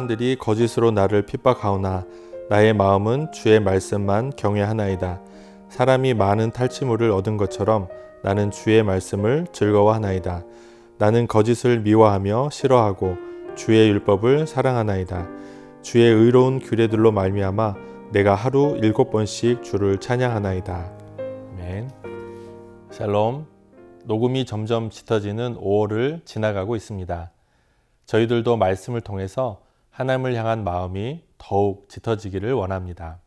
사람들이 거짓으로 나를 핍박하오나 나의 마음은 주의 말씀만 경외하나이다. 사람이 많은 탈취물을 얻은 것처럼 나는 주의 말씀을 즐거워하나이다. 나는 거짓을 미워하며 싫어하고 주의 율법을 사랑하나이다. 주의 의로운 규례들로 말미암아 내가 하루 7번씩 주를 찬양하나이다. 아멘. 샬롬. 녹음이 점점 짙어지는 5월을 지나가고 있습니다. 저희들도 말씀을 통해서 하나님을 향한 마음이 더욱 짙어지기를 원합니다.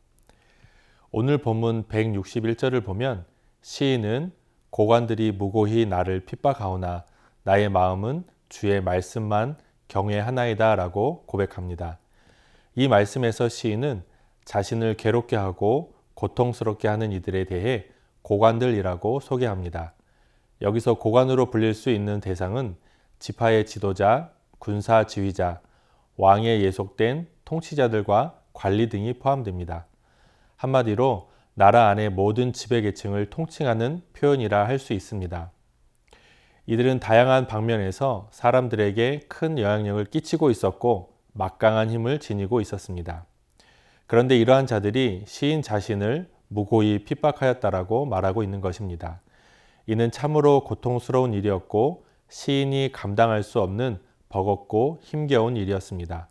오늘 본문 161절을 보면 시인은 고관들이 무고히 나를 핍박하오나 나의 마음은 주의 말씀만 경외하나이다 라고 고백합니다. 이 말씀에서 시인은 자신을 괴롭게 하고 고통스럽게 하는 이들에 대해 고관들이라고 소개합니다. 여기서 고관으로 불릴 수 있는 대상은 지파의 지도자, 군사 지휘자, 왕에 예속된 통치자들과 관리 등이 포함됩니다. 한마디로 나라 안의 모든 지배계층을 통칭하는 표현이라 할 수 있습니다. 이들은 다양한 방면에서 사람들에게 큰 영향력을 끼치고 있었고 막강한 힘을 지니고 있었습니다. 그런데 이러한 자들이 시인 자신을 무고히 핍박하였다라고 말하고 있는 것입니다. 이는 참으로 고통스러운 일이었고 시인이 감당할 수 없는 버겁고 힘겨운 일이었습니다.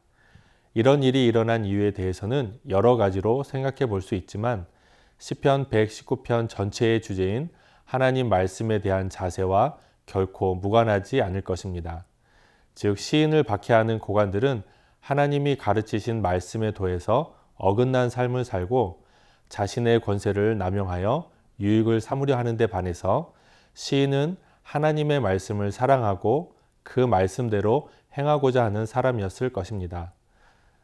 이런 일이 일어난 이유에 대해서는 여러 가지로 생각해 볼 수 있지만 시편 119편 전체의 주제인 하나님 말씀에 대한 자세와 결코 무관하지 않을 것입니다. 즉 시인을 박해하는 고관들은 하나님이 가르치신 말씀에 도해서 어긋난 삶을 살고 자신의 권세를 남용하여 유익을 삼으려 하는 데 반해서 시인은 하나님의 말씀을 사랑하고 그 말씀대로 행하고자 하는 사람이었을 것입니다.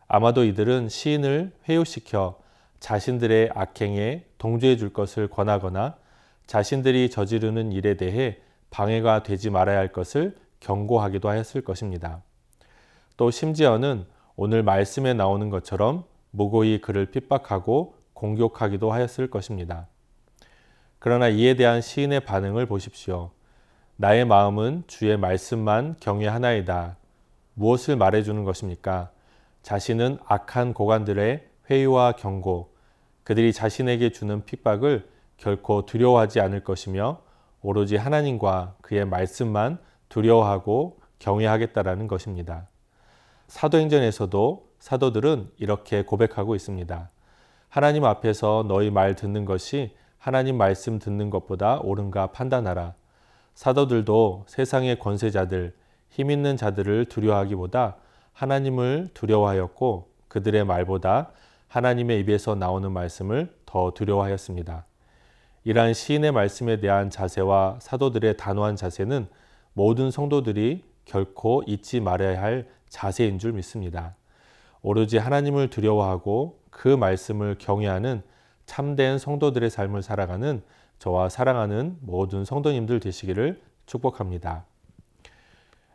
아마도 이들은 시인을 회유시켜 자신들의 악행에 동조해 줄 것을 권하거나 자신들이 저지르는 일에 대해 방해가 되지 말아야 할 것을 경고하기도 하였을 것입니다. 또 심지어는 오늘 말씀에 나오는 것처럼 무고히 그를 핍박하고 공격하기도 하였을 것입니다. 그러나 이에 대한 시인의 반응을 보십시오. 나의 마음은 주의 말씀만 경외하나이다. 무엇을 말해주는 것입니까? 자신은 악한 고관들의 회유와 경고, 그들이 자신에게 주는 핍박을 결코 두려워하지 않을 것이며 오로지 하나님과 그의 말씀만 두려워하고 경외하겠다라는 것입니다. 사도행전에서도 사도들은 이렇게 고백하고 있습니다. 하나님 앞에서 너희 말 듣는 것이 하나님 말씀 듣는 것보다 옳은가 판단하라. 사도들도 세상의 권세자들, 힘 있는 자들을 두려워하기보다 하나님을 두려워하였고 그들의 말보다 하나님의 입에서 나오는 말씀을 더 두려워하였습니다. 이러한 시인의 말씀에 대한 자세와 사도들의 단호한 자세는 모든 성도들이 결코 잊지 말아야 할 자세인 줄 믿습니다. 오로지 하나님을 두려워하고 그 말씀을 경외하는 참된 성도들의 삶을 살아가는 저와 사랑하는 모든 성도님들 되시기를 축복합니다.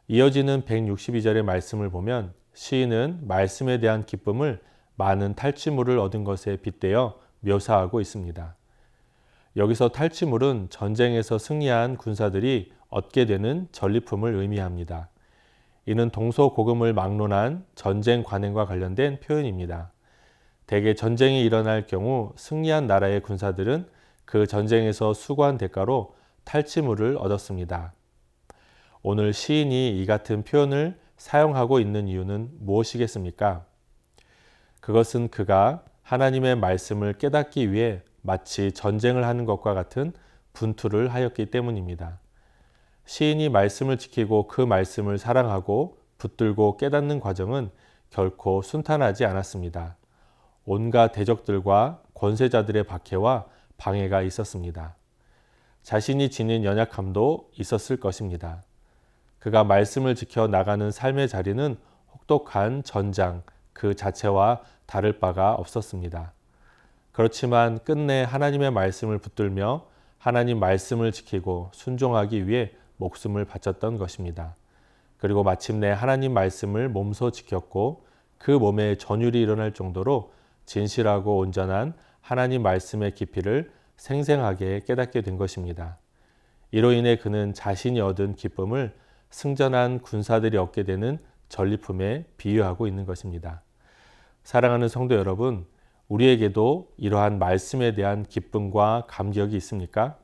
이어지는 162절의 말씀을 보면 시인은 말씀에 대한 기쁨을 많은 탈취물을 얻은 것에 빗대어 묘사하고 있습니다. 여기서 탈취물은 전쟁에서 승리한 군사들이 얻게 되는 전리품을 의미합니다. 이는 동서고금을 막론한 전쟁 관행과 관련된 표현입니다. 대개 전쟁이 일어날 경우 승리한 나라의 군사들은 그 전쟁에서 수고한 대가로 탈취물을 얻었습니다. 오늘 시인이 이 같은 표현을 사용하고 있는 이유는 무엇이겠습니까? 그것은 그가 하나님의 말씀을 깨닫기 위해 마치 전쟁을 하는 것과 같은 분투를 하였기 때문입니다. 시인이 말씀을 지키고 그 말씀을 사랑하고 붙들고 깨닫는 과정은 결코 순탄하지 않았습니다. 온갖 대적들과 권세자들의 박해와 방해가 있었습니다. 자신이 지닌 연약함도 있었을 것입니다. 그가 말씀을 지켜 나가는 삶의 자리는 혹독한 전장 그 자체와 다를 바가 없었습니다. 그렇지만 끝내 하나님의 말씀을 붙들며 하나님 말씀을 지키고 순종하기 위해 목숨을 바쳤던 것입니다. 그리고 마침내 하나님 말씀을 몸소 지켰고 그 몸에 전율이 일어날 정도로 진실하고 온전한 하나님 말씀의 깊이를 생생하게 깨닫게 된 것입니다. 이로 인해 그는 자신이 얻은 기쁨을 승전한 군사들이 얻게 되는 전리품에 비유하고 있는 것입니다. 사랑하는 성도 여러분, 우리에게도 이러한 말씀에 대한 기쁨과 감격이 있습니까?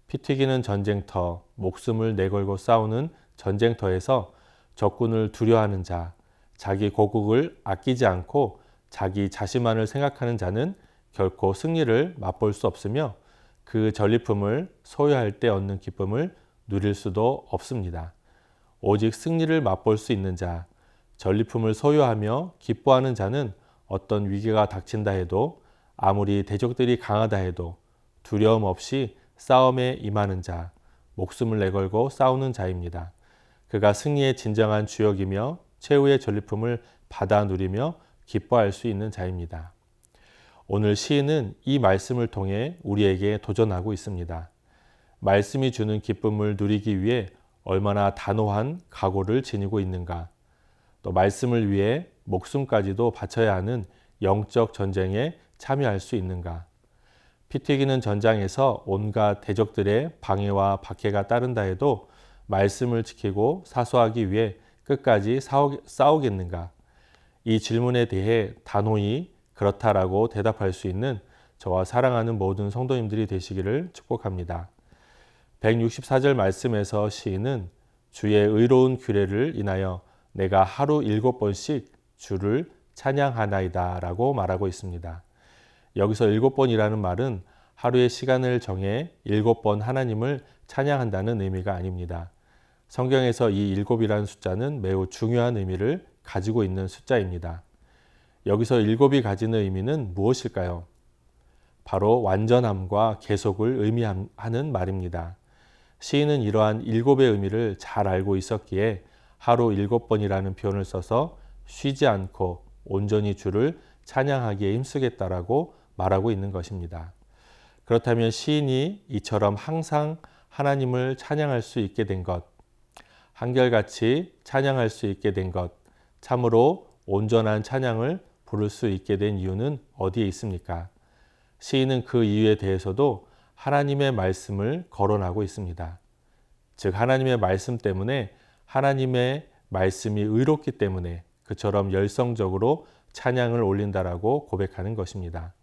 피 튀기는 전쟁터, 목숨을 내걸고 싸우는 전쟁터에서 적군을 두려워하는 자, 자기 고국을 아끼지 않고 자기 자신만을 생각하는 자는 결코 승리를 맛볼 수 없으며 그 전리품을 소유할 때 얻는 기쁨을 누릴 수도 없습니다. 오직 승리를 맛볼 수 있는 자, 전리품을 소유하며 기뻐하는 자는 어떤 위기가 닥친다 해도 아무리 대적들이 강하다 해도 두려움 없이 싸움에 임하는 자, 목숨을 내걸고 싸우는 자입니다. 그가 승리의 진정한 주역이며 최후의 전리품을 받아 누리며 기뻐할 수 있는 자입니다. 오늘 시인은 이 말씀을 통해 우리에게 도전하고 있습니다. 말씀이 주는 기쁨을 누리기 위해 얼마나 단호한 각오를 지니고 있는가, 또 말씀을 위해 목숨까지도 바쳐야 하는 영적 전쟁에 참여할 수 있는가. 피 튀기는 전장에서 온갖 대적들의 방해와 박해가 따른다 해도 말씀을 지키고 사수하기 위해 끝까지 싸우겠는가. 이 질문에 대해 단호히 그렇다라고 대답할 수 있는 저와 사랑하는 모든 성도님들이 되시기를 축복합니다. 164절 말씀에서 시인은 주의 의로운 규례를 인하여 내가 하루 7번씩 주를 찬양하나이다 라고 말하고 있습니다. 여기서 7번이라는 말은 하루의 시간을 정해 7번 하나님을 찬양한다는 의미가 아닙니다. 성경에서 이 7이라는 숫자는 매우 중요한 의미를 가지고 있는 숫자입니다. 여기서 7이 가지는 의미는 무엇일까요? 바로 완전함과 계속을 의미하는 말입니다. 시인은 이러한 7의 의미를 잘 알고 있었기에 하루 7번이라는 표현을 써서 쉬지 않고 온전히 주를 찬양하기에 힘쓰겠다라고 말하고 있는 것입니다. 그렇다면 시인이 이처럼 항상 하나님을 찬양할 수 있게 된 것, 한결같이 찬양할 수 있게 된 것, 참으로 온전한 찬양을 부를 수 있게 된 이유는 어디에 있습니까? 시인은 그 이유에 대해서도 하나님의 말씀을 거론하고 있습니다. 즉 하나님의 말씀 때문에, 하나님의 말씀이 의롭기 때문에 그처럼 열성적으로 찬양을 올린다라고 고백하는 것입니다.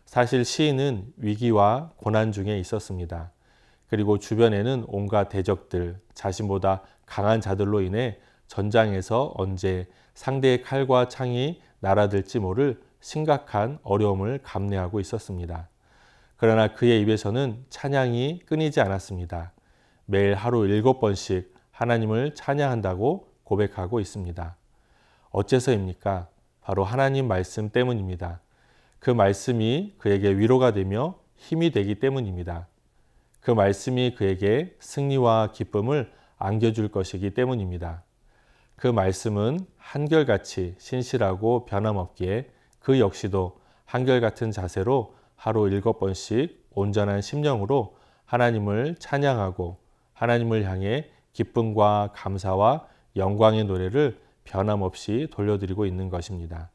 사실 시인은 위기와 고난 중에 있었습니다. 그리고 주변에는 온갖 대적들, 자신보다 강한 자들로 인해 전장에서 언제 상대의 칼과 창이 날아들지 모를 심각한 어려움을 감내하고 있었습니다. 그러나 그의 입에서는 찬양이 끊이지 않았습니다. 매일 하루 7번씩 하나님을 찬양한다고 고백하고 있습니다. 어째서입니까? 바로 하나님 말씀 때문입니다. 그 말씀이 그에게 위로가 되며 힘이 되기 때문입니다. 그 말씀이 그에게 승리와 기쁨을 안겨줄 것이기 때문입니다. 그 말씀은 한결같이 신실하고 변함없기에 그 역시도 한결같은 자세로 하루 7번씩 온전한 심령으로 하나님을 찬양하고 하나님을 향해 기쁨과 감사와 영광의 노래를 변함없이 돌려드리고 있는 것입니다.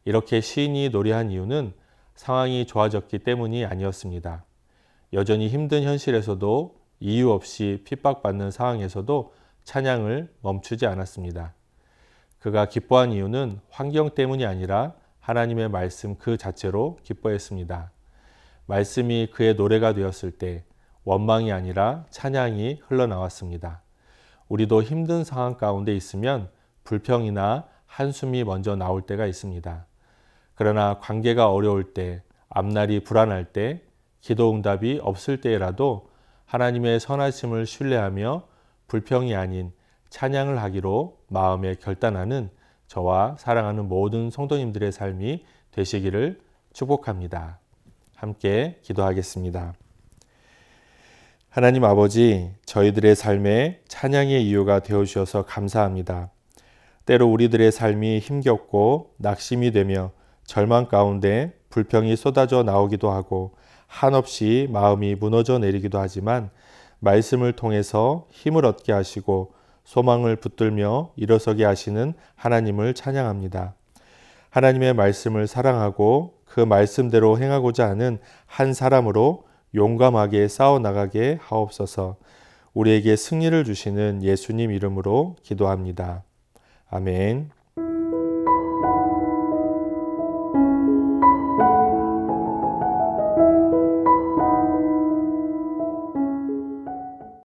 이렇게 시인이 노래한 이유는 상황이 좋아졌기 때문이 아니었습니다. 여전히 힘든 현실에서도 이유 없이 핍박받는 상황에서도 찬양을 멈추지 않았습니다. 그가 기뻐한 이유는 환경 때문이 아니라 하나님의 말씀 그 자체로 기뻐했습니다. 말씀이 그의 노래가 되었을 때 원망이 아니라 찬양이 흘러나왔습니다. 우리도 힘든 상황 가운데 있으면 불평이나 한숨이 먼저 나올 때가 있습니다. 그러나 관계가 어려울 때, 앞날이 불안할 때, 기도 응답이 없을 때라도 하나님의 선하심을 신뢰하며 불평이 아닌 찬양을 하기로 마음에 결단하는 저와 사랑하는 모든 성도님들의 삶이 되시기를 축복합니다. 함께 기도하겠습니다. 하나님 아버지, 저희들의 삶에 찬양의 이유가 되어주셔서 감사합니다. 때로 우리들의 삶이 힘겹고 낙심이 되며 절망 가운데 불평이 쏟아져 나오기도 하고 한없이 마음이 무너져 내리기도 하지만 말씀을 통해서 힘을 얻게 하시고 소망을 붙들며 일어서게 하시는 하나님을 찬양합니다. 하나님의 말씀을 사랑하고 그 말씀대로 행하고자 하는 한 사람으로 용감하게 싸워나가게 하옵소서. 우리에게 승리를 주시는 예수님 이름으로 기도합니다. 아멘.